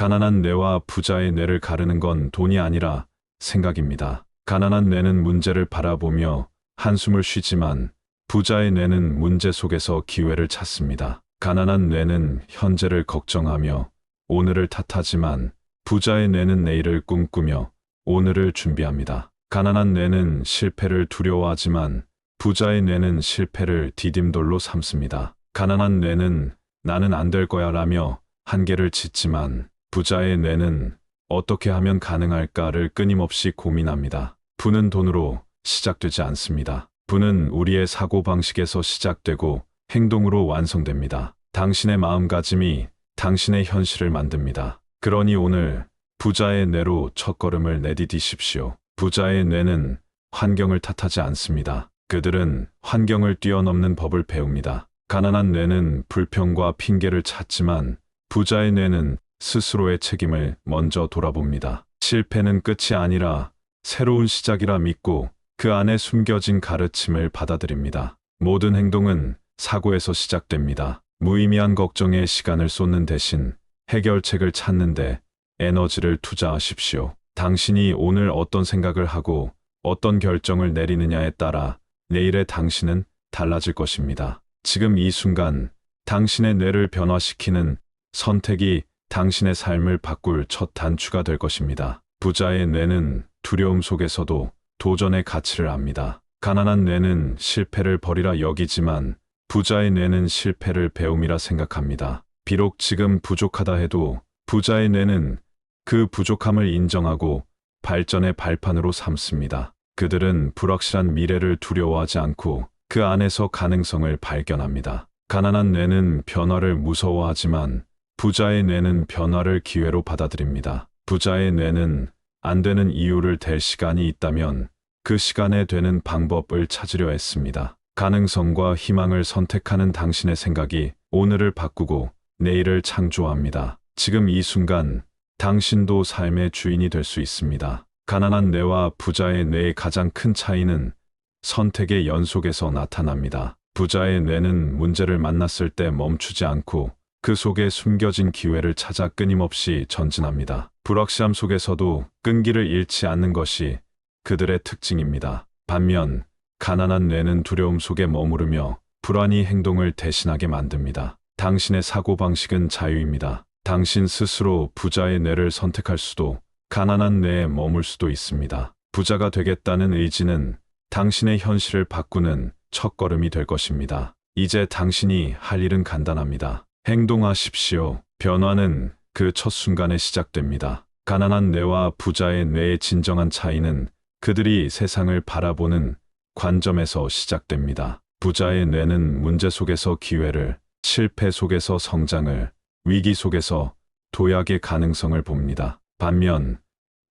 가난한 뇌와 부자의 뇌를 가르는 건 돈이 아니라 생각입니다. 가난한 뇌는 문제를 바라보며 한숨을 쉬지만 부자의 뇌는 문제 속에서 기회를 찾습니다. 가난한 뇌는 현재를 걱정하며 오늘을 탓하지만 부자의 뇌는 내일을 꿈꾸며 오늘을 준비합니다. 가난한 뇌는 실패를 두려워하지만 부자의 뇌는 실패를 디딤돌로 삼습니다. 가난한 뇌는 나는 안 될 거야 라며 한계를 짓지만 부자의 뇌는 어떻게 하면 가능할까를 끊임없이 고민합니다. 부는 돈으로 시작되지 않습니다. 부는 우리의 사고방식에서 시작되고 행동으로 완성됩니다. 당신의 마음가짐이 당신의 현실을 만듭니다. 그러니 오늘 부자의 뇌로 첫걸음을 내디디십시오. 부자의 뇌는 환경을 탓하지 않습니다. 그들은 환경을 뛰어넘는 법을 배웁니다. 가난한 뇌는 불평과 핑계를 찾지만 부자의 뇌는 스스로의 책임을 먼저 돌아봅니다. 실패는 끝이 아니라 새로운 시작이라 믿고 그 안에 숨겨진 가르침을 받아들입니다. 모든 행동은 사고에서 시작됩니다. 무의미한 걱정에 시간을 쏟는 대신 해결책을 찾는데 에너지를 투자하십시오. 당신이 오늘 어떤 생각을 하고 어떤 결정을 내리느냐에 따라 내일의 당신은 달라질 것입니다. 지금 이 순간 당신의 뇌를 변화시키는 선택이 당신의 삶을 바꿀 첫 단추가 될 것입니다. 부자의 뇌는 두려움 속에서도 도전의 가치를 압니다. 가난한 뇌는 실패를 벌이라 여기지만 부자의 뇌는 실패를 배움이라 생각합니다. 비록 지금 부족하다 해도 부자의 뇌는 그 부족함을 인정하고 발전의 발판으로 삼습니다. 그들은 불확실한 미래를 두려워하지 않고 그 안에서 가능성을 발견합니다. 가난한 뇌는 변화를 무서워하지만 부자의 뇌는 변화를 기회로 받아들입니다. 부자의 뇌는 안 되는 이유를 댈 시간이 있다면 그 시간에 되는 방법을 찾으려 했습니다. 가능성과 희망을 선택하는 당신의 생각이 오늘을 바꾸고 내일을 창조합니다. 지금 이 순간 당신도 삶의 주인이 될 수 있습니다. 가난한 뇌와 부자의 뇌의 가장 큰 차이는 선택의 연속에서 나타납니다. 부자의 뇌는 문제를 만났을 때 멈추지 않고 그 속에 숨겨진 기회를 찾아 끊임없이 전진합니다. 불확실함 속에서도 끈기를 잃지 않는 것이 그들의 특징입니다. 반면 가난한 뇌는 두려움 속에 머무르며 불안이 행동을 대신하게 만듭니다. 당신의 사고방식은 자유입니다. 당신 스스로 부자의 뇌를 선택할 수도 가난한 뇌에 머물 수도 있습니다. 부자가 되겠다는 의지는 당신의 현실을 바꾸는 첫걸음이 될 것입니다. 이제 당신이 할 일은 간단합니다. 행동하십시오. 변화는 그 첫 순간에 시작됩니다. 가난한 뇌와 부자의 뇌의 진정한 차이는 그들이 세상을 바라보는 관점에서 시작됩니다. 부자의 뇌는 문제 속에서 기회를, 실패 속에서 성장을, 위기 속에서 도약의 가능성을 봅니다. 반면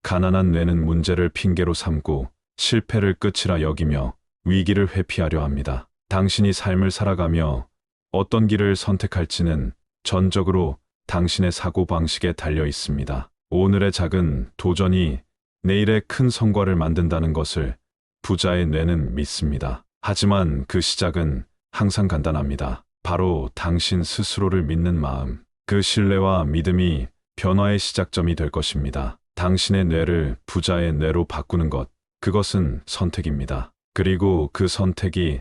가난한 뇌는 문제를 핑계로 삼고 실패를 끝이라 여기며 위기를 회피하려 합니다. 당신이 삶을 살아가며 어떤 길을 선택할지는 전적으로 당신의 사고방식에 달려 있습니다. 오늘의 작은 도전이 내일의 큰 성과를 만든다는 것을 부자의 뇌는 믿습니다. 하지만 그 시작은 항상 간단합니다. 바로 당신 스스로를 믿는 마음, 그 신뢰와 믿음이 변화의 시작점이 될 것입니다. 당신의 뇌를 부자의 뇌로 바꾸는 것, 그것은 선택입니다. 그리고 그 선택이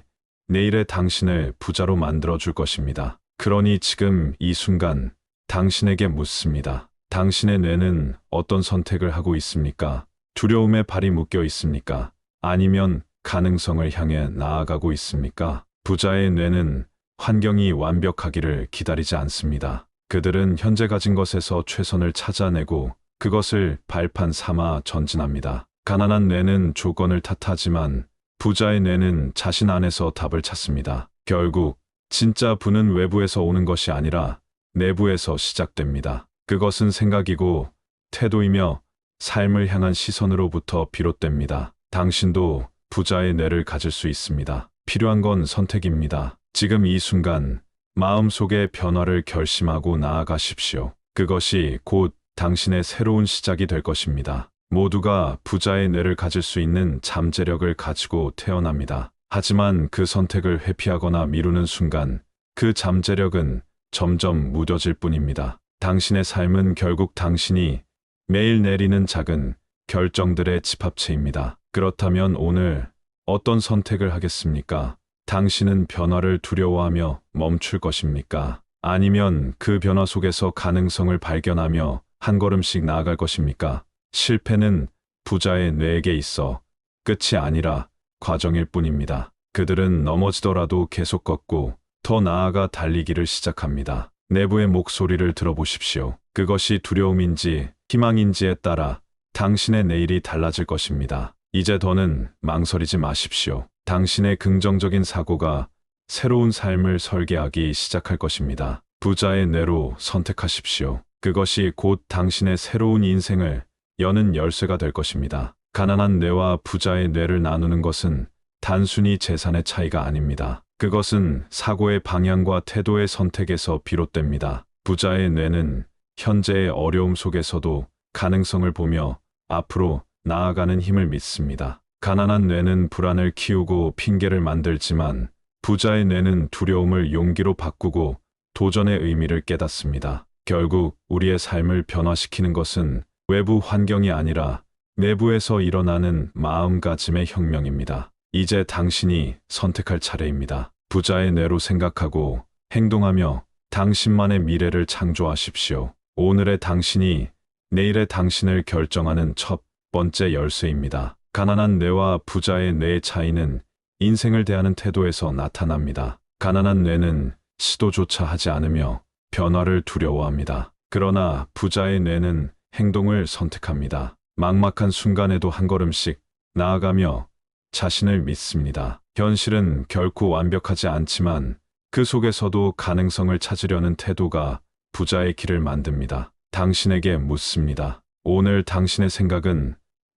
내일의 당신을 부자로 만들어줄 것입니다. 그러니 지금 이 순간 당신에게 묻습니다. 당신의 뇌는 어떤 선택을 하고 있습니까? 두려움에 발이 묶여 있습니까? 아니면 가능성을 향해 나아가고 있습니까? 부자의 뇌는 환경이 완벽하기를 기다리지 않습니다. 그들은 현재 가진 것에서 최선을 찾아내고 그것을 발판 삼아 전진합니다. 가난한 뇌는 조건을 탓하지만 부자의 뇌는 자신 안에서 답을 찾습니다. 결국 진짜 부는 외부에서 오는 것이 아니라 내부에서 시작됩니다. 그것은 생각이고 태도이며 삶을 향한 시선으로부터 비롯됩니다. 당신도 부자의 뇌를 가질 수 있습니다. 필요한 건 선택입니다. 지금 이 순간 마음속의 변화를 결심하고 나아가십시오. 그것이 곧 당신의 새로운 시작이 될 것입니다. 모두가 부자의 뇌를 가질 수 있는 잠재력을 가지고 태어납니다. 하지만 그 선택을 회피하거나 미루는 순간 그 잠재력은 점점 무뎌질 뿐입니다. 당신의 삶은 결국 당신이 매일 내리는 작은 결정들의 집합체입니다. 그렇다면 오늘 어떤 선택을 하겠습니까? 당신은 변화를 두려워하며 멈출 것입니까? 아니면 그 변화 속에서 가능성을 발견하며 한 걸음씩 나아갈 것입니까? 실패는 부자의 뇌에게 있어 끝이 아니라 과정일 뿐입니다. 그들은 넘어지더라도 계속 걷고 더 나아가 달리기를 시작합니다. 내부의 목소리를 들어보십시오. 그것이 두려움인지 희망인지에 따라 당신의 내일이 달라질 것입니다. 이제 더는 망설이지 마십시오. 당신의 긍정적인 사고가 새로운 삶을 설계하기 시작할 것입니다. 부자의 뇌로 선택하십시오. 그것이 곧 당신의 새로운 인생을 여는 열쇠가 될 것입니다. 가난한 뇌와 부자의 뇌를 나누는 것은 단순히 재산의 차이가 아닙니다. 그것은 사고의 방향과 태도의 선택에서 비롯됩니다. 부자의 뇌는 현재의 어려움 속에서도 가능성을 보며 앞으로 나아가는 힘을 믿습니다. 가난한 뇌는 불안을 키우고 핑계를 만들지만 부자의 뇌는 두려움을 용기로 바꾸고 도전의 의미를 깨닫습니다. 결국 우리의 삶을 변화시키는 것은 외부 환경이 아니라 내부에서 일어나는 마음가짐의 혁명입니다. 이제 당신이 선택할 차례입니다. 부자의 뇌로 생각하고 행동하며 당신만의 미래를 창조하십시오. 오늘의 당신이 내일의 당신을 결정하는 첫 번째 열쇠입니다. 가난한 뇌와 부자의 뇌의 차이는 인생을 대하는 태도에서 나타납니다. 가난한 뇌는 시도조차 하지 않으며 변화를 두려워합니다. 그러나 부자의 뇌는 행동을 선택합니다. 막막한 순간에도 한 걸음씩 나아가며 자신을 믿습니다. 현실은 결코 완벽하지 않지만 그 속에서도 가능성을 찾으려는 태도가 부자의 길을 만듭니다. 당신에게 묻습니다. 오늘 당신의 생각은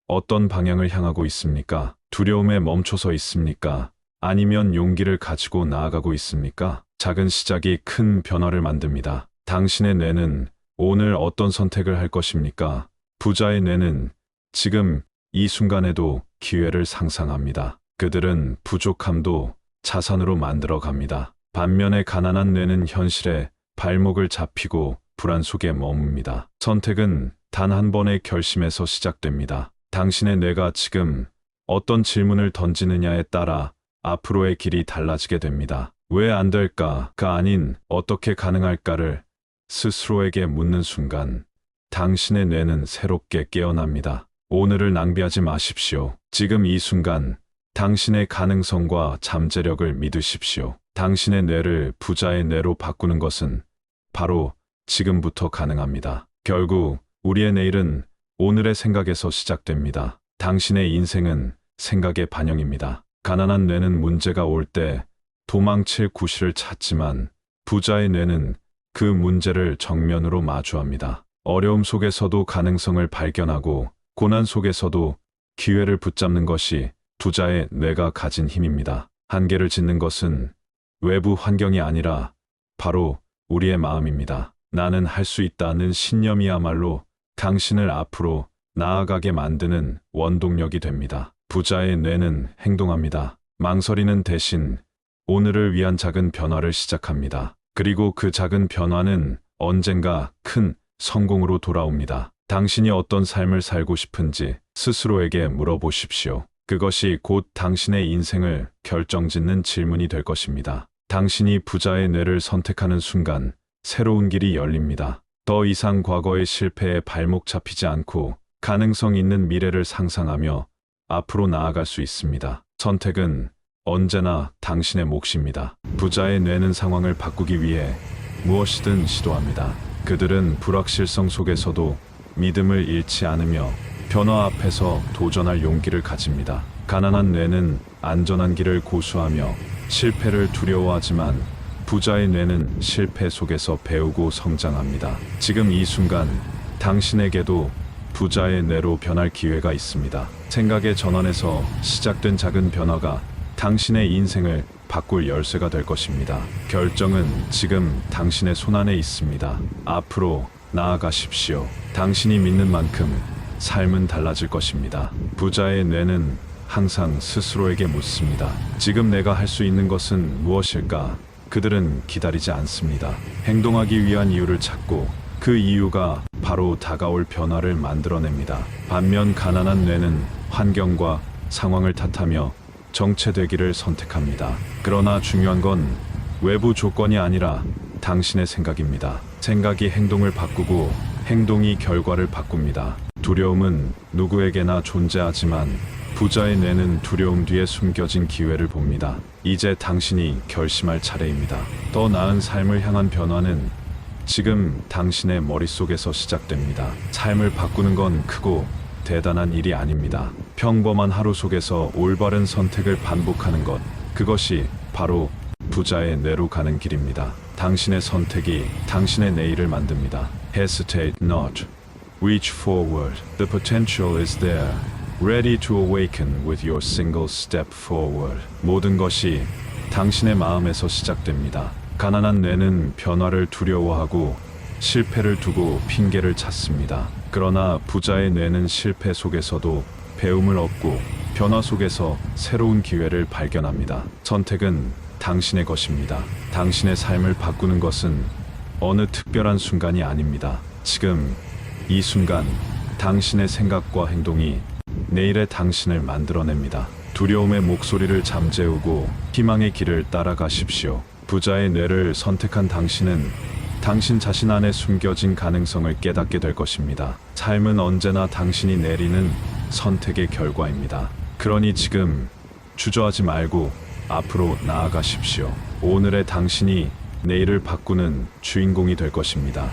어떤 방향을 향하고 있습니까? 두려움에 멈춰서 있습니까? 아니면 용기를 가지고 나아가고 있습니까? 작은 시작이 큰 변화를 만듭니다. 당신의 뇌는 오늘 어떤 선택을 할 것입니까? 부자의 뇌는 지금 이 순간에도 기회를 상상합니다. 그들은 부족함도 자산으로 만들어 갑니다. 반면에 가난한 뇌는 현실에 발목을 잡히고 불안 속에 머뭅니다. 선택은 단 한 번의 결심에서 시작됩니다. 당신의 뇌가 지금 어떤 질문을 던지느냐에 따라 앞으로의 길이 달라지게 됩니다. 왜 안 될까가 아닌 어떻게 가능할까를 스스로에게 묻는 순간 당신의 뇌는 새롭게 깨어납니다. 오늘을 낭비하지 마십시오. 지금 이 순간 당신의 가능성과 잠재력을 믿으십시오. 당신의 뇌를 부자의 뇌로 바꾸는 것은 바로 지금부터 가능합니다. 결국 우리의 내일은 오늘의 생각에서 시작됩니다. 당신의 인생은 생각의 반영입니다. 가난한 뇌는 문제가 올 때 도망칠 구실을 찾지만 부자의 뇌는 그 문제를 정면으로 마주합니다. 어려움 속에서도 가능성을 발견하고 고난 속에서도 기회를 붙잡는 것이 부자의 뇌가 가진 힘입니다. 한계를 짓는 것은 외부 환경이 아니라 바로 우리의 마음입니다. 나는 할 수 있다는 신념이야말로 당신을 앞으로 나아가게 만드는 원동력이 됩니다. 부자의 뇌는 행동합니다. 망설이는 대신 오늘을 위한 작은 변화를 시작합니다. 그리고 그 작은 변화는 언젠가 큰 성공으로 돌아옵니다. 당신이 어떤 삶을 살고 싶은지 스스로에게 물어보십시오. 그것이 곧 당신의 인생을 결정짓는 질문이 될 것입니다. 당신이 부자의 뇌를 선택하는 순간 새로운 길이 열립니다. 더 이상 과거의 실패에 발목 잡히지 않고 가능성 있는 미래를 상상하며 앞으로 나아갈 수 있습니다. 선택은 언제나 당신의 몫입니다. 부자의 뇌는 상황을 바꾸기 위해 무엇이든 시도합니다. 그들은 불확실성 속에서도 믿음을 잃지 않으며 변화 앞에서 도전할 용기를 가집니다. 가난한 뇌는 안전한 길을 고수하며 실패를 두려워하지만 부자의 뇌는 실패 속에서 배우고 성장합니다. 지금 이 순간 당신에게도 부자의 뇌로 변할 기회가 있습니다. 생각의 전환에서 시작된 작은 변화가 당신의 인생을 바꿀 열쇠가 될 것입니다. 결정은 지금 당신의 손안에 있습니다. 앞으로 나아가십시오. 당신이 믿는 만큼 삶은 달라질 것입니다. 부자의 뇌는 항상 스스로에게 묻습니다. 지금 내가 할 수 있는 것은 무엇일까? 그들은 기다리지 않습니다. 행동하기 위한 이유를 찾고 그 이유가 바로 다가올 변화를 만들어냅니다. 반면 가난한 뇌는 환경과 상황을 탓하며 정체되기를 선택합니다. 그러나 중요한 건 외부 조건이 아니라 당신의 생각입니다. 생각이 행동을 바꾸고 행동이 결과를 바꿉니다. 두려움은 누구에게나 존재하지만 부자의 뇌는 두려움 뒤에 숨겨진 기회를 봅니다. 이제 당신이 결심할 차례입니다. 더 나은 삶을 향한 변화는 지금 당신의 머릿속에서 시작됩니다. 삶을 바꾸는 건 크고 대단한 일이 아닙니다. 평범한 하루 속에서 올바른 선택을 반복하는 것, 그것이 바로 부자의 뇌로 가는 길입니다. 당신의 선택이 당신의 내일을 만듭니다. Hesitate not. Reach forward. The potential is there. Ready to awaken with your single step forward. 모든 것이 당신의 마음에서 시작됩니다. 가난한 뇌는 변화를 두려워하고 실패를 두고 핑계를 찾습니다. 그러나 부자의 뇌는 실패 속에서도 배움을 얻고 변화 속에서 새로운 기회를 발견합니다. 선택은 당신의 것입니다. 당신의 삶을 바꾸는 것은 어느 특별한 순간이 아닙니다. 지금 이 순간 당신의 생각과 행동이 내일의 당신을 만들어냅니다. 두려움의 목소리를 잠재우고 희망의 길을 따라가십시오. 부자의 뇌를 선택한 당신은 당신 자신 안에 숨겨진 가능성을 깨닫게 될 것입니다. 삶은 언제나 당신이 내리는 선택의 결과입니다. 그러니 지금 주저하지 말고 앞으로 나아가십시오. 오늘의 당신이 내일을 바꾸는 주인공이 될 것입니다.